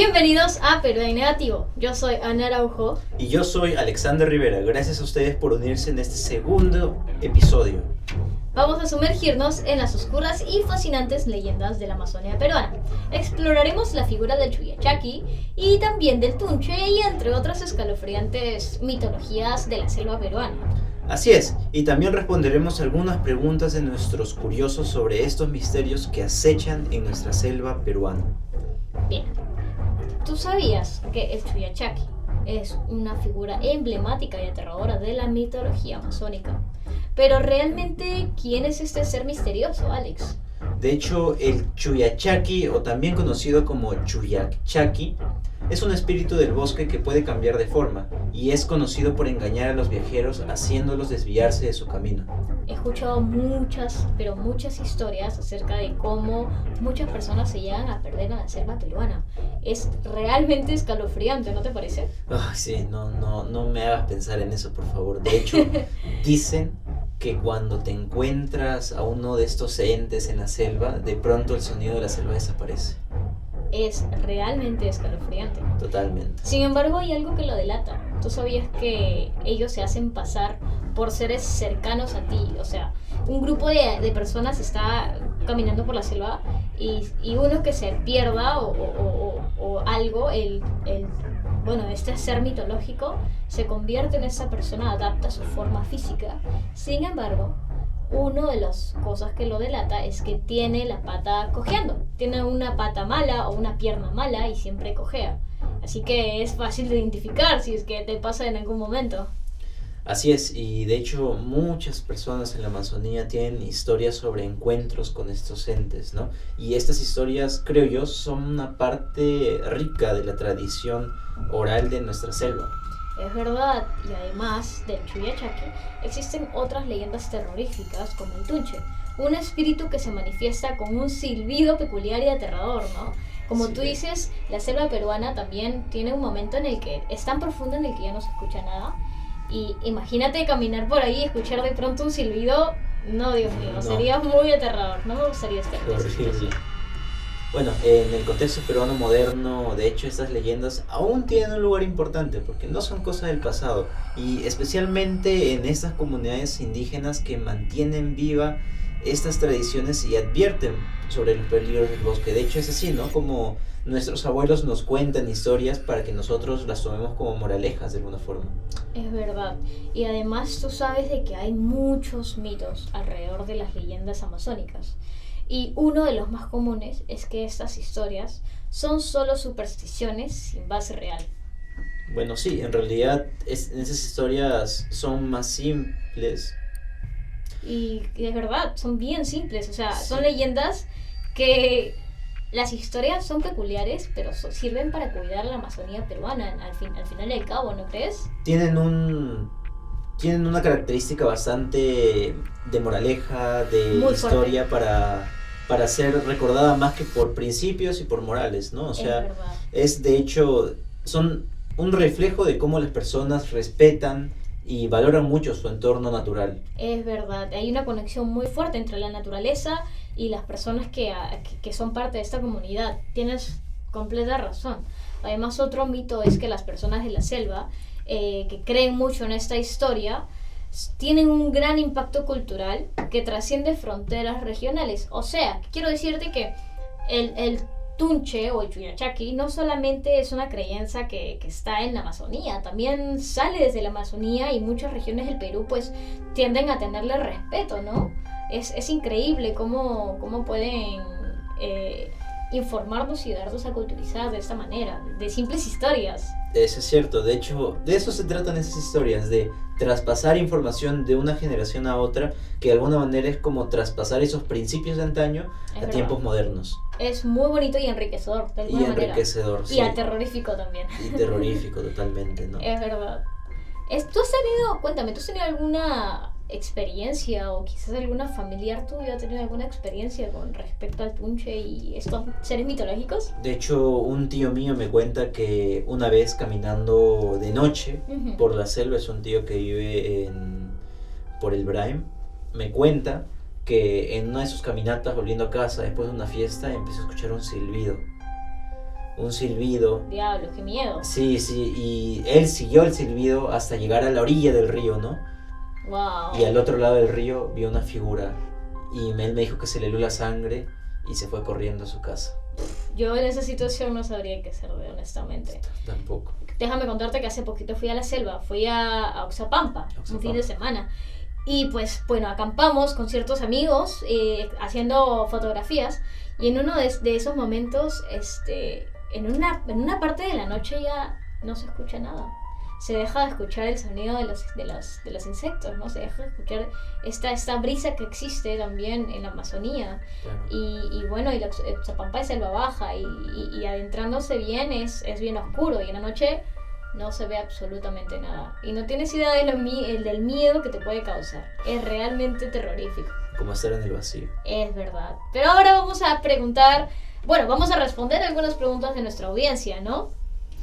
Bienvenidos a Perú en Negativo. Yo soy Ana Araujo. Y yo soy Alexander Rivera. Gracias a ustedes por unirse en este segundo episodio. Vamos a sumergirnos en las oscuras y fascinantes leyendas de la Amazonía peruana. Exploraremos la figura del Chuyachaki y también del Tunche y entre otras escalofriantes mitologías de la selva peruana. Así es, y también responderemos algunas preguntas de nuestros curiosos sobre estos misterios que acechan en nuestra selva peruana. Bien, ¿tú sabías que el Chuyachaki es una figura emblemática y aterradora de la mitología amazónica? Pero realmente, ¿quién es este ser misterioso, Alex? De hecho, el Chuyachaki, o también conocido como Chuyachaki, es un espíritu del bosque que puede cambiar de forma y es conocido por engañar a los viajeros haciéndolos desviarse de su camino. He escuchado muchas historias acerca de cómo muchas personas se llegan a perder en la selva peruana. Es realmente escalofriante, ¿no te parece? Sí, no me hagas pensar en eso, por favor. De hecho, dicen que cuando te encuentras a uno de estos entes en la selva, de pronto el sonido de la selva desaparece. Es realmente escalofriante. Totalmente. Sin embargo, hay algo que lo delata. ¿Tú sabías que ellos se hacen pasar por seres cercanos a ti? O sea, un grupo de personas está caminando por la selva y uno que se pierda o algo, este ser mitológico se convierte en esa persona, adapta su forma física. Sin embargo, una de las cosas que lo delata es que tiene la pata cojeando. Tiene una pata mala o una pierna mala y siempre cojea. Así que es fácil de identificar si es que te pasa en algún momento. Así es, y de hecho muchas personas en la Amazonía tienen historias sobre encuentros con estos entes, ¿no? Y estas historias, creo yo, son una parte rica de la tradición oral de nuestra selva. Es verdad, y además del Chuyachaki, existen otras leyendas terroríficas como el Tunche, un espíritu que se manifiesta con un silbido peculiar y aterrador, ¿no? Como Sí. tú dices, la selva peruana también tiene un momento en el que es tan profunda en el que ya no se escucha nada. Y imagínate caminar por ahí y escuchar de pronto un silbido. No, Dios mío, No. Sería muy aterrador. No me gustaría estar en esa Horrible. situación. Bueno, en el contexto peruano moderno, de hecho, estas leyendas aún tienen un lugar importante porque no son cosas del pasado y especialmente en estas comunidades indígenas que mantienen viva estas tradiciones y advierten sobre los peligros del bosque. De hecho, es así, ¿no? Como nuestros abuelos nos cuentan historias para que nosotros las tomemos como moralejas de alguna forma. Es verdad. Y además tú sabes de que hay muchos mitos alrededor de las leyendas amazónicas. Y uno de los más comunes es que estas historias son solo supersticiones sin base real. Bueno, sí, en realidad esas historias son más simples. Y es verdad, son bien simples. O sea, Sí. son leyendas que las historias son peculiares, pero sirven para cuidar la Amazonía peruana al final y al cabo, ¿no crees? Tienen una característica bastante de moraleja, de Muy historia para ser recordada más que por principios y por morales, ¿no? O sea, es verdad. es de hecho, son un reflejo de cómo las personas respetan y valoran mucho su entorno natural. Es verdad, hay una conexión muy fuerte entre la naturaleza y las personas que son parte de esta comunidad. Tienes completa razón. Además, otro mito es que las personas de la selva, que creen mucho en esta historia, tienen un gran impacto cultural que trasciende fronteras regionales. O sea, quiero decirte que el Tunche o el Chuyachaki no solamente es una creencia que está en la Amazonía, también sale desde la Amazonía y muchas regiones del Perú pues tienden a tenerle respeto, ¿no? Es increíble cómo pueden informarnos y darnos a culturizar de esta manera, de simples historias. Eso es cierto, de hecho, de eso se tratan esas historias, de traspasar información de una generación a otra, que de alguna manera es como traspasar esos principios de antaño Es a tiempos verdad. modernos. Es muy bonito y enriquecedor, de Y alguna manera. enriquecedor, Y sí. terrorífico también. Y terrorífico totalmente, ¿no? Es verdad. Cuéntame, ¿tú has tenido alguna experiencia o quizás alguna familiar tuya ha tenido alguna experiencia con respecto al Tunche y estos seres mitológicos? De hecho, un tío mío me cuenta que una vez caminando de noche Ujú. por la selva, es un tío que vive por el Braem, me cuenta que en una de sus caminatas volviendo a casa después de una fiesta empezó a escuchar un un silbido. Diablo, qué miedo. Sí, sí, y él siguió el silbido hasta llegar a la orilla del río, ¿no? Wow. Y al otro lado del río vio una figura y él me dijo que se le heló la sangre y se fue corriendo a su casa. Yo en esa situación no sabría qué hacer, honestamente. Tampoco. Déjame contarte que hace poquito fui a la selva, fui a Oxapampa, un fin de semana. Y pues, bueno, acampamos con ciertos amigos, haciendo fotografías. Y en uno de esos momentos, en una parte de la noche ya no se escucha nada. Se deja de escuchar el sonido de los insectos, ¿no? Se deja de escuchar esta brisa que existe también en la Amazonía. Claro. Y bueno, y Oxapampa es selva baja y adentrándose bien es bien oscuro y en la noche no se ve absolutamente nada. Y no tienes idea del miedo que te puede causar. Es realmente terrorífico. Como estar en el vacío. Es verdad. Pero ahora vamos a vamos a responder algunas preguntas de nuestra audiencia, ¿no?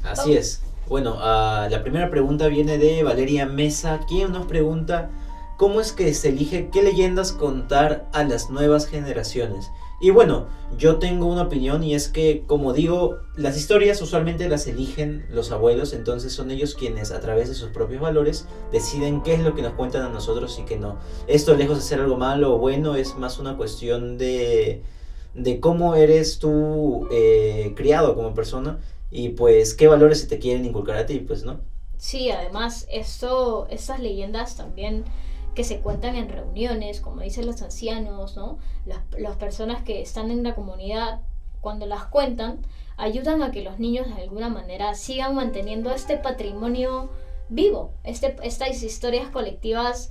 Así es. Bueno, la primera pregunta viene de Valeria Mesa, quien nos pregunta ¿cómo es que se elige qué leyendas contar a las nuevas generaciones? Y bueno, yo tengo una opinión y es que, como digo, las historias usualmente las eligen los abuelos, entonces son ellos quienes a través de sus propios valores deciden qué es lo que nos cuentan a nosotros y qué no. Esto, lejos de ser algo malo o bueno, es más una cuestión de cómo eres tú criado como persona y pues qué valores se te quieren inculcar a ti, pues, ¿no? Sí, además estas leyendas también que se cuentan en reuniones, como dicen los ancianos, ¿no? Las personas que están en la comunidad, cuando las cuentan, ayudan a que los niños de alguna manera sigan manteniendo este patrimonio vivo, estas historias colectivas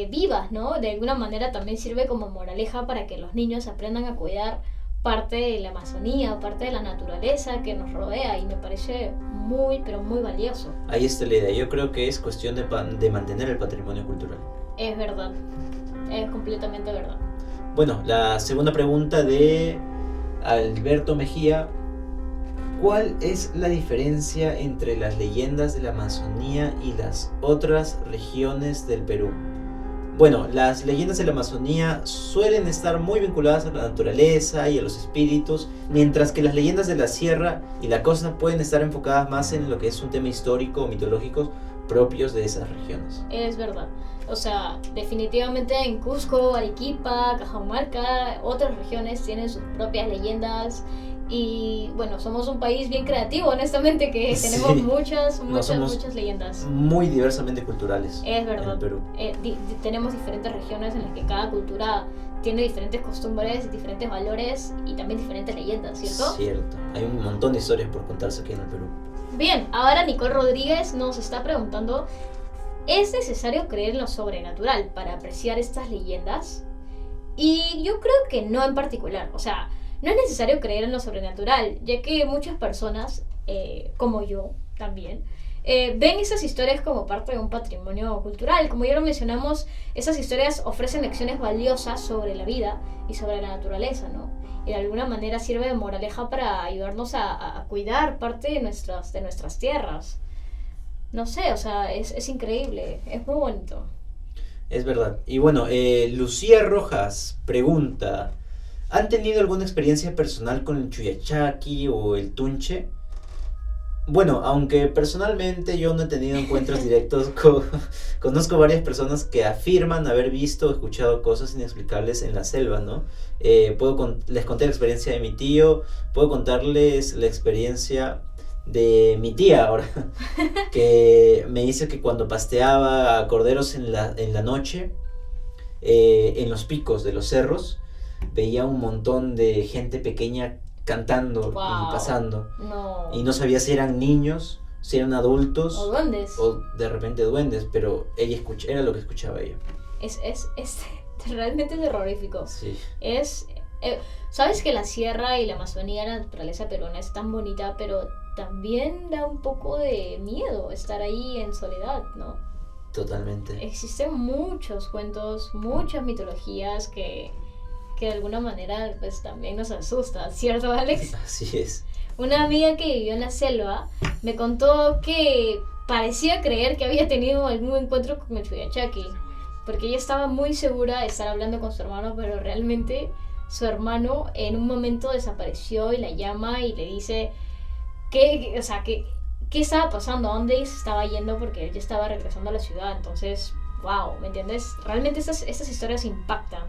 vivas, ¿no? De alguna manera también sirve como moraleja para que los niños aprendan a cuidar parte de la Amazonía, parte de la naturaleza que nos rodea y me parece muy, pero muy valioso. Ahí está la idea, yo creo que es cuestión de mantener el patrimonio cultural. Es verdad, es completamente verdad. Bueno, la segunda pregunta de Alberto Mejía. ¿Cuál es la diferencia entre las leyendas de la Amazonía y las otras regiones del Perú? Bueno, las leyendas de la Amazonía suelen estar muy vinculadas a la naturaleza y a los espíritus, mientras que las leyendas de la sierra y la costa pueden estar enfocadas más en lo que es un tema histórico o mitológico propios de esas regiones. Es verdad. O sea, definitivamente en Cusco, Arequipa, Cajamarca, otras regiones tienen sus propias leyendas. Y bueno, somos un país bien creativo, honestamente, que tenemos muchas leyendas. Muy diversamente culturales. Es verdad. En el Perú. Tenemos diferentes regiones en las que cada cultura tiene diferentes costumbres, diferentes valores y también diferentes leyendas, ¿cierto? Cierto. Hay un montón de historias por contarse aquí en el Perú. Bien, ahora Nicole Rodríguez nos está preguntando: ¿es necesario creer en lo sobrenatural para apreciar estas leyendas? Y yo creo que no en particular, o sea, no es necesario creer en lo sobrenatural, ya que muchas personas, como yo también, ven esas historias como parte de un patrimonio cultural. Como ya lo mencionamos, esas historias ofrecen lecciones valiosas sobre la vida y sobre la naturaleza, ¿no? Y de alguna manera sirve de moraleja para ayudarnos a cuidar parte de nuestras tierras. No sé, o sea, es increíble, es muy bonito. Es verdad. Y bueno, Lucía Rojas pregunta: ¿han tenido alguna experiencia personal con el Chuyachaki o el Tunche? Bueno, aunque personalmente yo no he tenido encuentros directos conozco varias personas que afirman haber visto o escuchado cosas inexplicables en la selva, ¿no? Les conté la experiencia de mi tío, puedo contarles la experiencia de mi tía ahora, que me dice que cuando pasteaba a corderos en la noche, en los picos de los cerros, veía un montón de gente pequeña cantando y pasando. No. Y no sabía si eran niños, si eran adultos. O duendes. O de repente duendes, pero ella era lo que escuchaba ella. Es realmente terrorífico. Sí. Sabes que la sierra y la Amazonía, la naturaleza peruana es tan bonita, pero también da un poco de miedo estar ahí en soledad, ¿no? Totalmente. Existen muchos cuentos, muchas mitologías que de alguna manera pues también nos asusta, ¿cierto, Alex? Así es. Una amiga que vivió en la selva me contó que parecía creer que había tenido algún encuentro con el Chuyachaki, porque ella estaba muy segura de estar hablando con su hermano, pero realmente su hermano en un momento desapareció y la llama y le dice: o sea, qué estaba pasando, a dónde se estaba yendo, porque él ya estaba regresando a la ciudad. Entonces, wow, ¿me entiendes? Realmente estas historias impactan.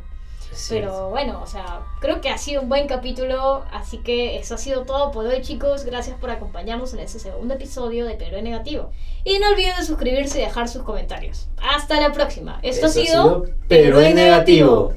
Pero bueno, o sea, creo que ha sido un buen capítulo, así que eso ha sido todo por hoy, chicos. Gracias por acompañarnos en este segundo episodio de Perú en Negativo. Y no olviden de suscribirse y dejar sus comentarios. Hasta la próxima. Esto ha sido Perú en Negativo.